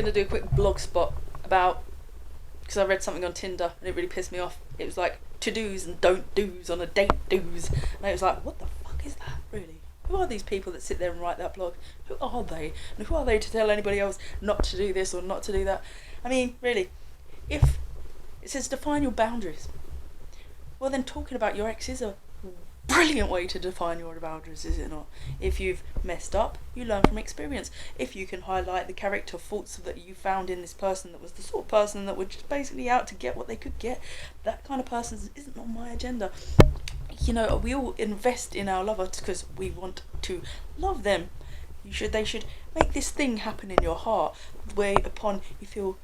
to do a quick blog spot about, because I read something on Tinder and it really pissed me off. It was like to-dos and don't-dos on a date do's. And I was like, what the fuck is that, really? Who are these people that sit there and write that blog? Who are they? And who are they to tell anybody else not to do this or not to do that? I mean, really, if it says define your boundaries, well then talking about your ex is a brilliant way to define your boundaries, is it not? If you've messed up, you learn from experience. If you can highlight the character faults that you found in this person that was the sort of person that was just basically out to get what they could get, that kind of person isn't on my agenda. You know, we all invest in our lovers because we want to love them. They should make this thing happen in your heart, whereupon you feel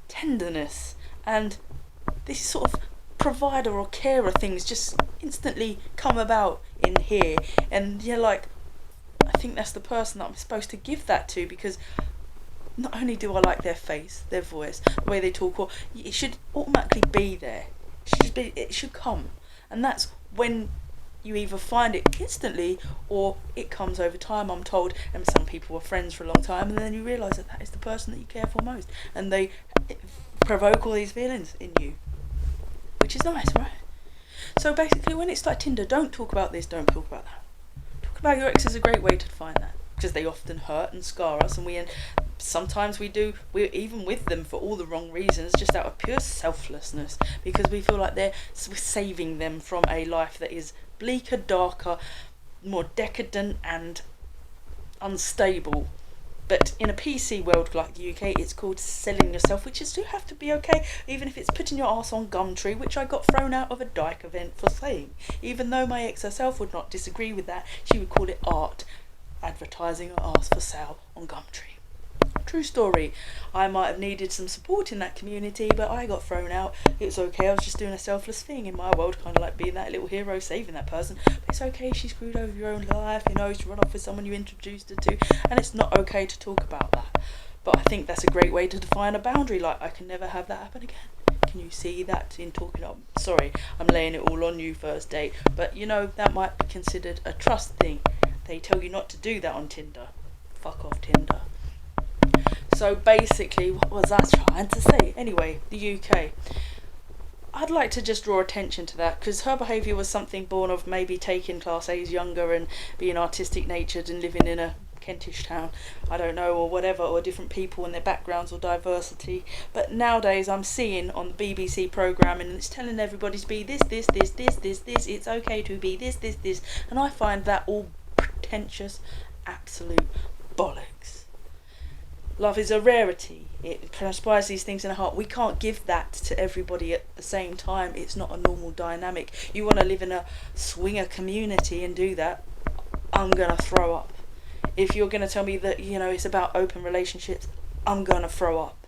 tenderness, and this sort of provider or carer things just instantly come about in here, and you're like, I think that's the person that I'm supposed to give that to, because not only do I like their face, their voice, the way they talk, or it should automatically be there. It should come, and that's when you either find it instantly or it comes over time, I'm told. And some people were friends for a long time, and then you realise that is the person that you care for most, and they provoke all these feelings in you, which is nice, right? So basically, when it's like Tinder, don't talk about this, don't talk about that. Talk about your ex is a great way to define that, because they often hurt and scar us, and sometimes we're even with them for all the wrong reasons, just out of pure selflessness, because we feel like we're saving them from a life that is bleaker, darker, more decadent and unstable. But in a PC world like the UK, it's called selling yourself, which is still have to be okay, even if it's putting your arse on Gumtree, which I got thrown out of a Dyke event for saying. Even though my ex herself would not disagree with that, she would call it art, advertising her arse for sale on Gumtree. True story. I might have needed some support in that community, but I got thrown out. It was okay, I was just doing a selfless thing in my world, kind of like being that little hero, saving that person. But it's okay, she screwed over your own life, you know, she run off with someone you introduced her to, and it's not okay to talk about that. But I think that's a great way to define a boundary, like, I can never have that happen again. Can you see that in talking up? Sorry, I'm laying it all on you first date, but you know, that might be considered a trust thing. They tell you not to do that on Tinder. Fuck off, Tinder. So basically, what was I trying to say? Anyway, the UK. I'd like to just draw attention to that, because her behaviour was something born of maybe taking class A's younger and being artistic natured and living in a Kentish town, I don't know, or whatever, or different people and their backgrounds or diversity. But nowadays I'm seeing on the BBC programming, and it's telling everybody to be this, it's okay to be this, and I find that all pretentious, absolute bollocks. Love is a rarity. It transpires these things in the heart. We can't give that to everybody at the same time. It's not a normal dynamic. You want to live in a swinger community and do that, I'm going to throw up. If you're going to tell me that, you know, it's about open relationships, I'm going to throw up.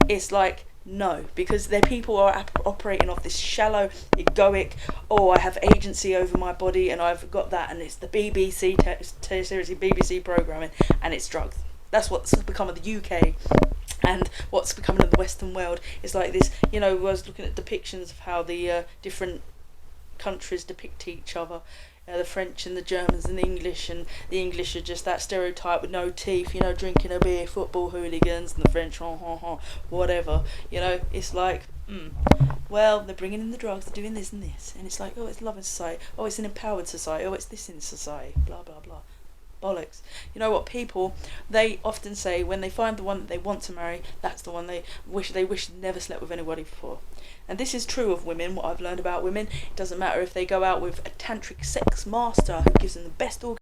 It's like, no, because their people are operating off this shallow, egoic, oh, I have agency over my body and I've got that, and it's the BBC, seriously, BBC programming, and it's drugs. That's what's become of the UK, and what's becoming of the Western world is like this. You know, I was looking at depictions of how the different countries depict each other. The French and the Germans and the English are just that stereotype with no teeth, you know, drinking a beer, football hooligans, and the French, whatever. You know, it's like, well, they're bringing in the drugs, they're doing this and this, and it's like, oh, it's love in society, oh, it's an empowered society, oh, it's this in society, blah, blah, blah. Bollocks. You know what, people, they often say when they find the one that they want to marry, that's the one they wish they'd never slept with anybody before. And this is true of women. What I've learned about women, it doesn't matter if they go out with a tantric sex master who gives them the best orgasm